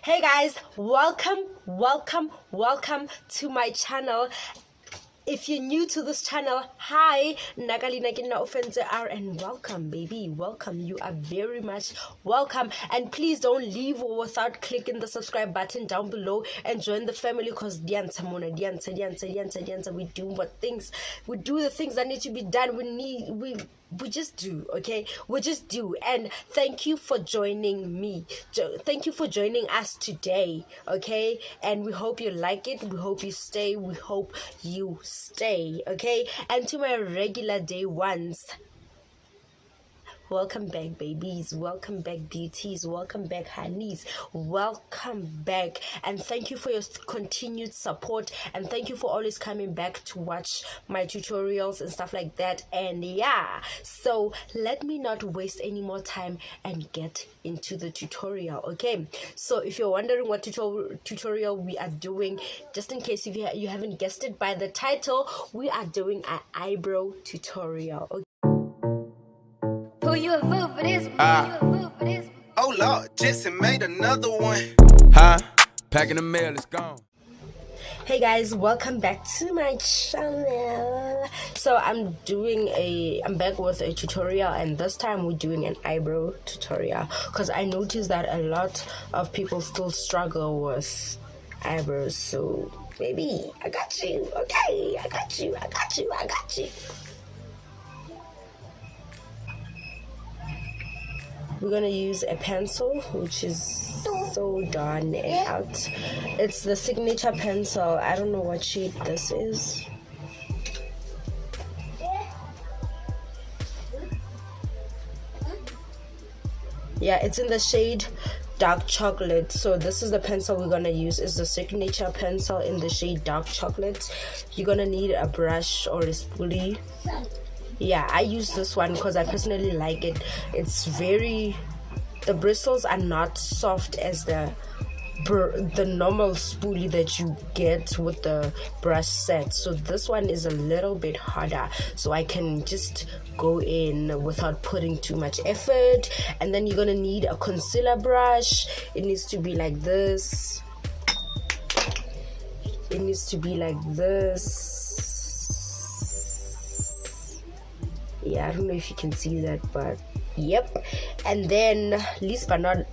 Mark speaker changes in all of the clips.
Speaker 1: Hey guys, welcome to my channel. If you're new to this channel, hi, Nagalina Gina Offense R, and welcome, baby. Welcome. You are very much welcome. And please don't leave without clicking the subscribe button down below and join the family because we do the things that need to be done. We just do, okay? We just do. And thank you for joining me. Thank you for joining us today, okay? And we hope you like it. We hope you stay. We hope you stay, okay? And to my regular day ones, welcome back, babies. Welcome back, beauties. Welcome back, honeys. Welcome back. And thank you for your continued support. And thank you for always coming back to watch my tutorials and stuff like that. And yeah, so let me not waste any more time and get into the tutorial, okay? So if you're wondering what tutorial we are doing, just in case if you haven't guessed it by the title, we are doing an eyebrow tutorial, okay?
Speaker 2: Who you a fool for this?
Speaker 3: Oh Lord, Jetson made another one.
Speaker 4: Packing the mail, it's gone.
Speaker 1: Hey guys, welcome back to my channel. So I'm back with a tutorial, and this time we're doing an eyebrow tutorial because I noticed that a lot of people still struggle with eyebrows. So baby, I got you. Okay, I got you. We're gonna use a pencil, which is so darn out. It's the signature pencil. I don't know what shade this is. Yeah, it's in the shade dark chocolate. So this is the pencil we're gonna use. It's the signature pencil in the shade dark chocolate. You're gonna need a brush or a spoolie. Yeah, I use this one because I personally like it. The bristles are not soft as the normal spoolie that you get with the brush set. So this one is a little bit harder, so I can just go in without putting too much effort. And then you're gonna need a concealer brush. It needs to be like this. Yeah, I don't know if you can see that, but yep. And then least but not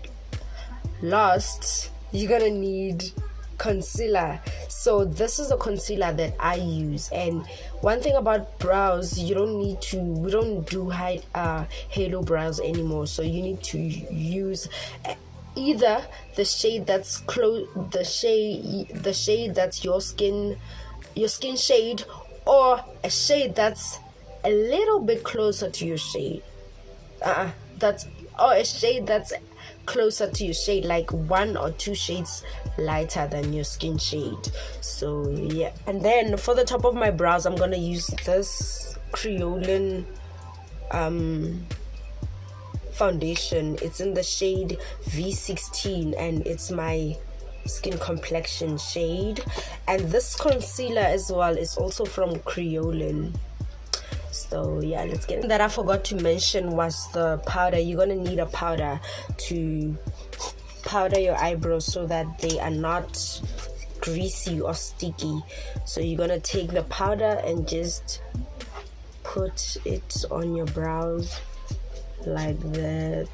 Speaker 1: last, you're gonna need concealer. So this is the concealer that I use. And one thing about brows, we don't do halo brows anymore, so you need to use either the shade that's the shade that's your skin shade, or a shade that's a little bit closer to your shade. A shade that's closer to your shade, like 1 or 2 shades lighter than your skin shade. So yeah. And then for the top of my brows, I'm gonna use this Creolin foundation. It's in the shade V16 and it's my skin complexion shade. And this concealer as well is also from Creolin. So yeah, let's get it. That I forgot to mention was the powder. You're gonna need a powder to powder your eyebrows so that they are not greasy or sticky. So you're gonna take the powder and just put it on your brows like that.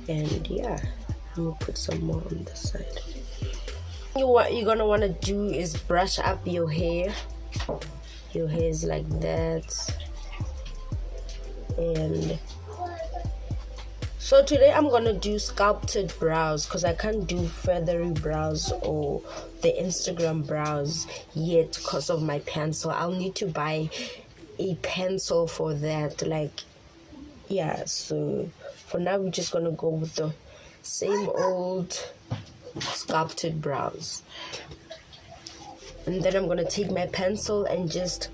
Speaker 1: And yeah, I'm gonna put some more on the side. What you're gonna want to do is brush up your hair. Your hair is like that. And so today I'm gonna do sculpted brows because I can't do feathery brows or the Instagram brows yet because of my pencil. I'll need to buy a pencil for that. Yeah, so for now we're just gonna go with the same old sculpted brows. And then I'm gonna take my pencil and just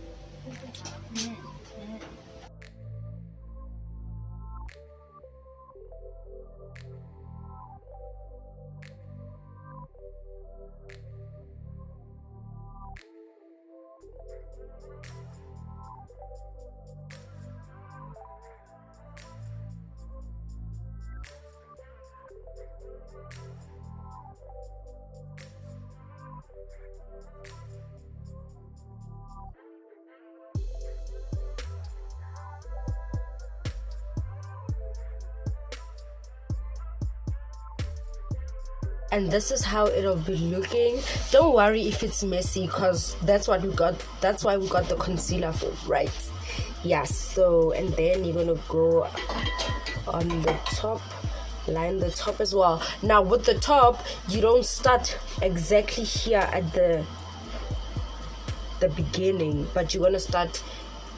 Speaker 1: And this is how it'll be looking. Don't worry if it's messy, because that's what we got. That's why we got the concealer for, right? Yeah. So, and then you're gonna go on the top, line the top as well. Now with the top, you don't start exactly here at the beginning, but you're gonna start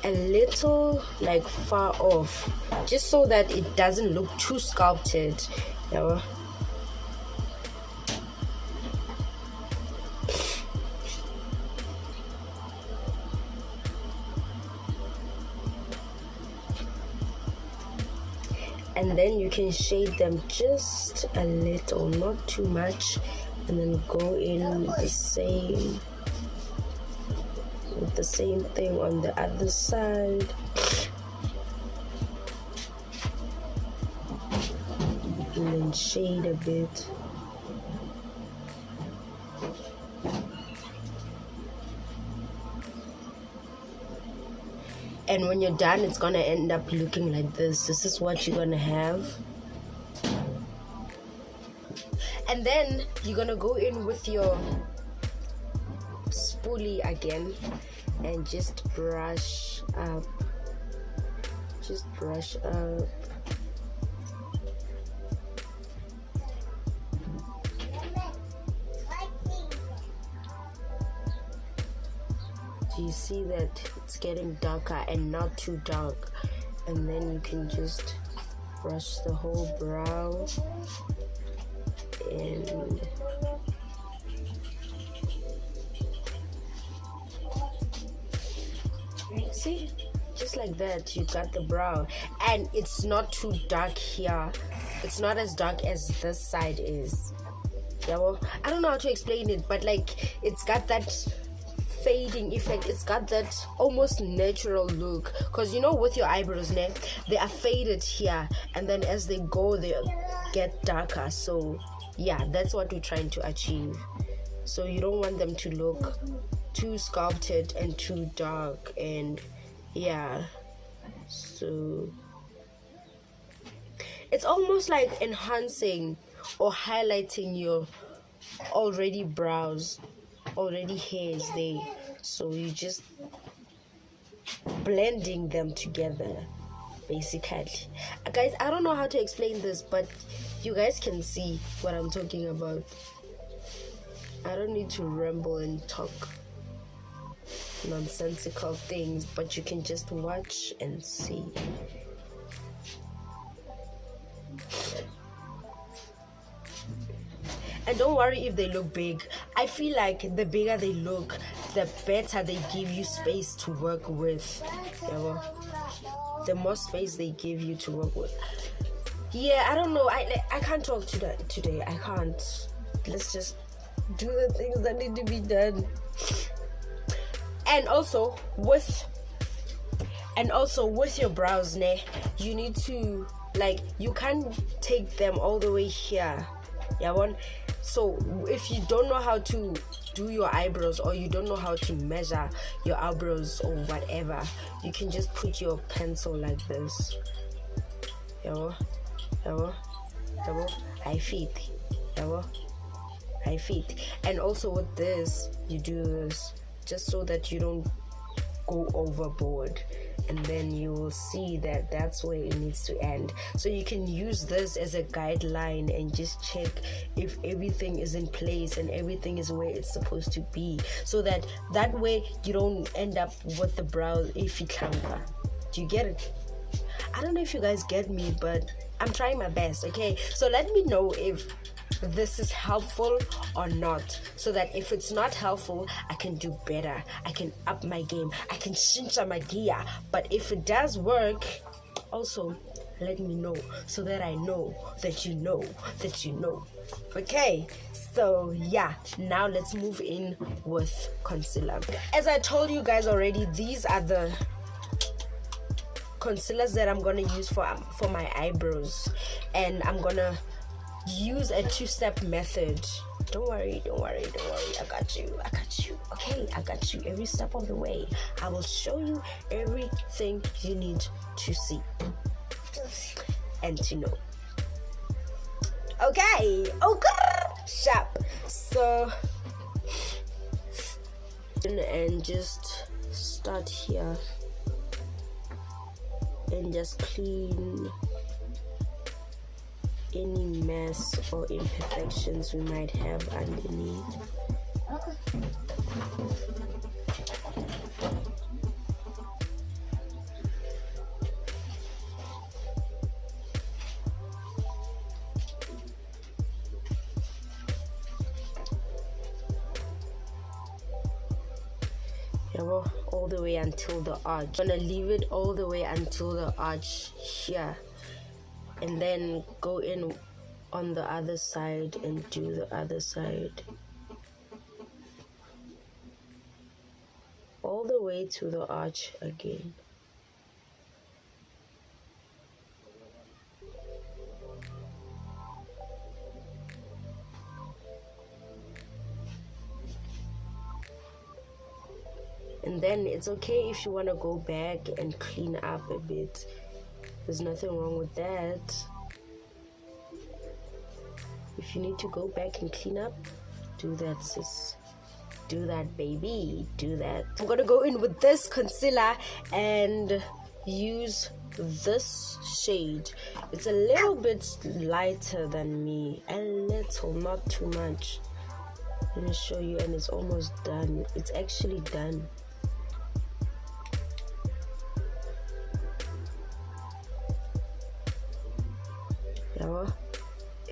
Speaker 1: a little like far off, just so that it doesn't look too sculpted. Yeah. And then you can shade them just a little, not too much, and then go in with the same thing on the other side. And then shade a bit. And when you're done, it's gonna end up looking like this. This is what you're gonna have. And then you're gonna go in with your spoolie again and just brush up. Just brush up. You see that it's getting darker and not too dark, and then you can just brush the whole brow and see, just like that you got the brow, and it's not too dark here. It's not as dark as this side is. Yeah, well, I don't know how to explain it, but like it's got that fading effect. It's got that almost natural look, because you know with your eyebrows now they are faded here, and then as they go they get darker. So yeah, that's what we're trying to achieve. So you don't want them to look too sculpted and too dark, and yeah, so it's almost like enhancing or highlighting your already brows, already hairs there. So you just blending them together basically. Guys, I don't know how to explain this, but you guys can see what I'm talking about. I don't need to ramble and talk nonsensical things, but you can just watch and see. And don't worry if they look big. I feel like the bigger they look, the better they give you space to work with. Yeah, the more space they give you to work with. Yeah, I don't know. I can't talk today. I can't. Let's just do the things that need to be done. And also with your brows, you need to, like, you can't take them all the way here. Yeah, one. So if you don't know how to do your eyebrows, or you don't know how to measure your eyebrows or whatever, you can just put your pencil like this. I fit. And also with this, you do this just so that you don't go overboard, and then you will see that that's where it needs to end. So you can use this as a guideline and just check if everything is in place and everything is where it's supposed to be, so that way you don't end up with the brow iffy clunker. Do you get it? I don't know if you guys get me, but I'm trying my best. Okay, so let me know if this is helpful or not, so that if it's not helpful, I can do better, I can up my game, I can change my gear. But if it does work, also let me know, so that I know that you know. Okay, so yeah, now let's move in with concealer. As I told you guys already, these are the concealers that I'm gonna use for my eyebrows, and I'm gonna use a two-step method. Don't worry, I got you, okay, I got you every step of the way. I will show you everything you need to see and to know. Okay, sharp. So and just start here and just clean any mess or imperfections we might have underneath. All the way until the arch. I'm gonna leave it all the way until the arch here, and then go in on the other side and do the other side all the way to the arch again. And then it's okay if you want to go back and clean up a bit. There's nothing wrong with that. If you need to go back and clean up, do that, sis. Do that, baby. Do that. I'm gonna go in with this concealer and use this shade. It's a little bit lighter than me. A little, not too much. Let me show you, and it's almost done. It's actually done.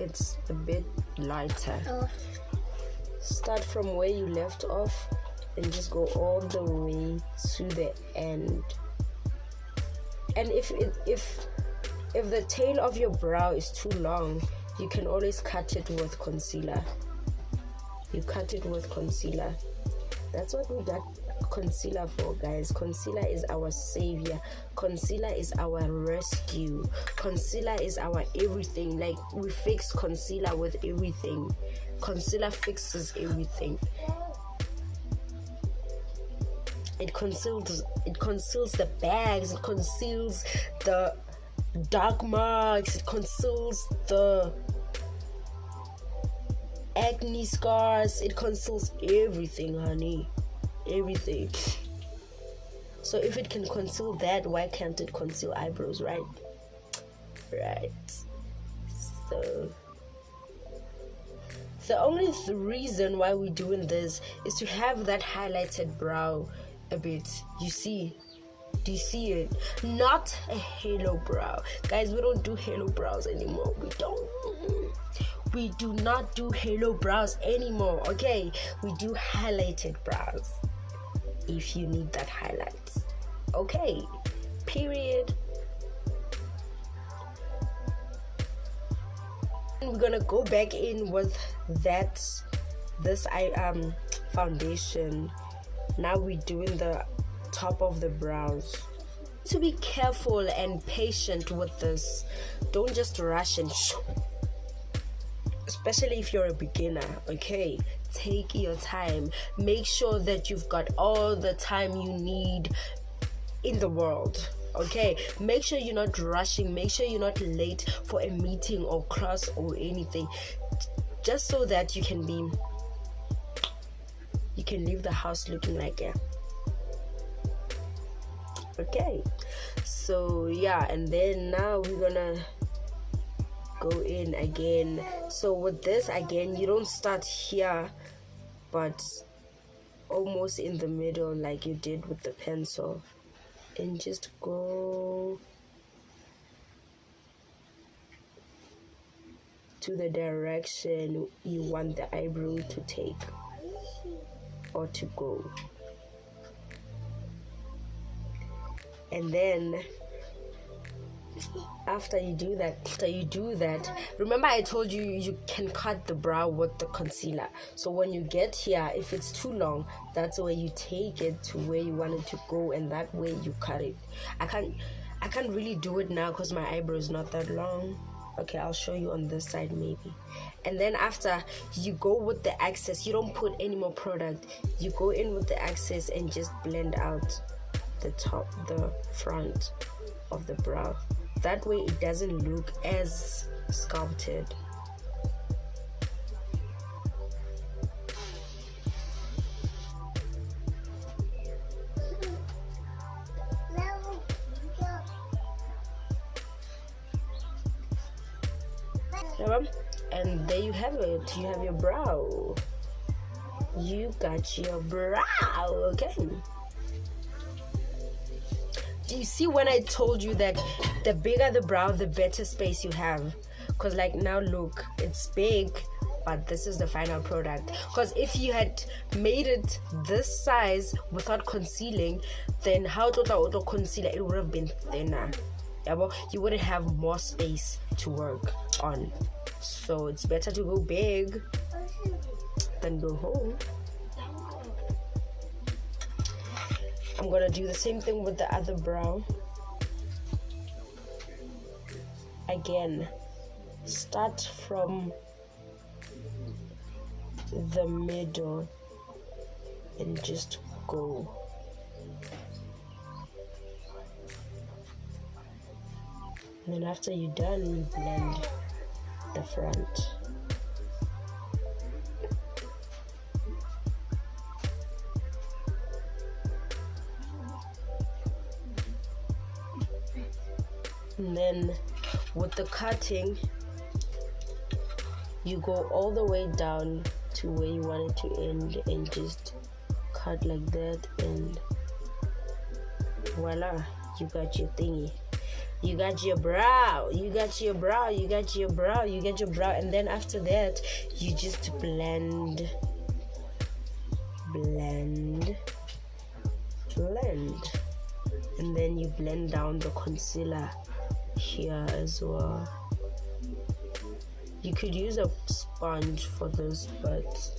Speaker 1: It's a bit lighter. Start from where you left off and just go all the way to the end. And if the tail of your brow is too long, you can always cut it with concealer. You cut it with concealer. That's what we got concealer for, guys. Concealer is our savior. Concealer is our rescue. Concealer is our everything. Like, we fix concealer with everything. Concealer fixes everything. It conceals the bags, it conceals the dark marks, it conceals the acne scars, it conceals everything, honey. Everything. So if it can conceal that, why can't it conceal eyebrows, right? Right. So the only reason why we're doing this is to have that highlighted brow a bit. You see? Do you see it? Not a halo brow. Guys, we don't do halo brows anymore. We do not do halo brows anymore, okay? We do highlighted brows if you need that highlight. Okay, period. And we're gonna go back in with this foundation. Now we're doing the top of the brows. To be careful and patient with this. Don't just rush and especially if you're a beginner, okay? Take your time. Make sure that you've got all the time you need in the world, okay? Make sure you're not rushing. Make sure you're not late for a meeting or class or anything, just so that you can leave the house looking like a okay. So yeah, and then now we're gonna go in again. So with this, again, you don't start here but almost in the middle like you did with the pencil, and just go to the direction you want the eyebrow to take or to go. And then after you do that, remember I told you you can cut the brow with the concealer. So when you get here, if it's too long, that's where you take it to where you want it to go, and that way you cut it. I can't really do it now because my eyebrow is not that long, Okay, I'll show you on this side maybe. And then after you go with the access, you don't put any more product. You go in with the access and just blend out the front of the brow. That way it doesn't look as sculpted. And there you have it. You have your brow. You got your brow. Okay. Do you see when I told you that the bigger the brow, the better space you have? Because like now look, it's big, but this is the final product. Because if you had made it this size without concealing, then how to auto concealer, it would have been thinner. You wouldn't have more space to work on. So it's better to go big than go home. I'm gonna do the same thing with the other brow. Again, start from the middle and just go. And then after you're done, you blend the front. And then with the cutting, you go all the way down to where you want it to end and just cut like that, and voila, you got your thingy. You got your brow, you got your brow, you got your brow, you got your brow. And then after that, you just blend, blend, blend. And then you blend down the concealer here as well. You could use a sponge for this, but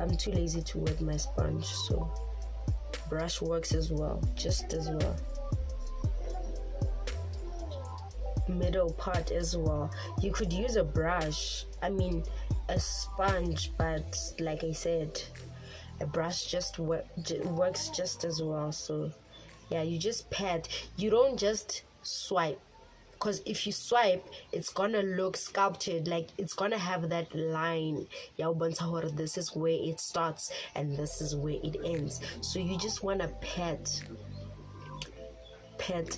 Speaker 1: I'm too lazy to wet my sponge, so brush works as well, just as well. Middle part as well, you could use a brush, a sponge, but like I said, a brush just works just as well. So yeah, you just pat, you don't just swipe, because if you swipe, it's gonna look sculpted, like it's gonna have that line. This is where it starts and this is where it ends. So you just wanna pat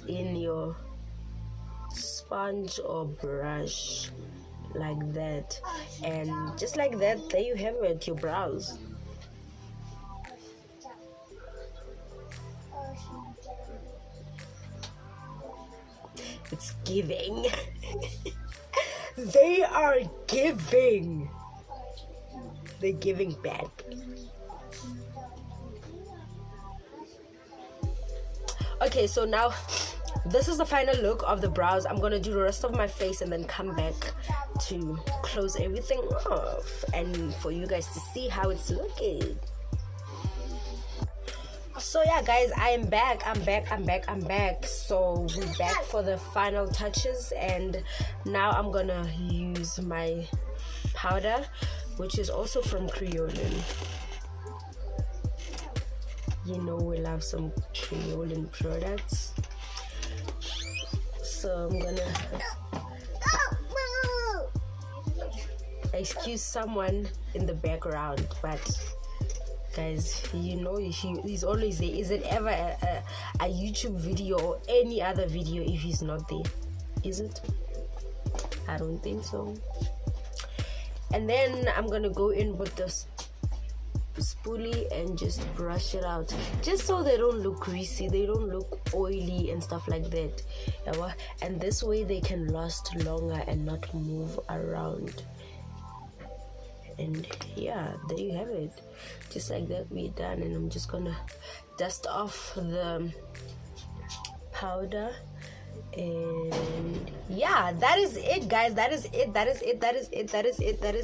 Speaker 1: in your sponge or brush like that, and just like that, there you have it, your brows. It's giving. They are giving. They're giving back. Okay, so now this is the final look of the brows. I'm gonna do the rest of my face and then come back to close everything off and for you guys to see how it's looking. So yeah guys, I'm back. So we're back for the final touches, and now I'm gonna use my powder, which is also from Creolin. You know we love some Creolin products. So I'm gonna excuse someone in the background, but guys, you know he's always there. Is it ever a YouTube video or any other video if he's not there? Is it? I don't think so. And then I'm gonna go in with this spoolie and just brush it out, just so they don't look greasy, they don't look oily and stuff like that. And this way they can last longer and not move around. And yeah, there you have it. Just like that, we're done. And I'm just gonna dust off the powder, and yeah, that is it guys. That is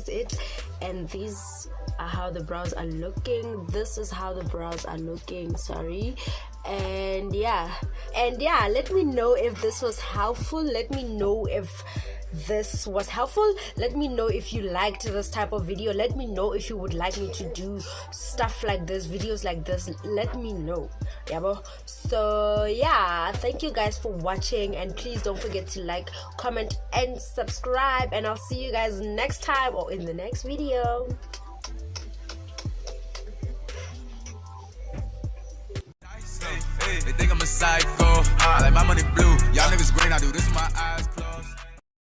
Speaker 1: it. And these how the brows are looking. This is how the brows are looking, sorry. And yeah, let me know if this was helpful. Let me know if this was helpful. Let me know if you liked this type of video. Let me know if you would like me to do stuff like this, videos like this. Let me know. Yeah, bro. So yeah, thank you guys for watching, and please don't forget to like, comment, and subscribe, and I'll see you guys next time or in the next video.
Speaker 4: They think I'm a psycho. I like my money blue. Y'all niggas green. I do this with my eyes closed.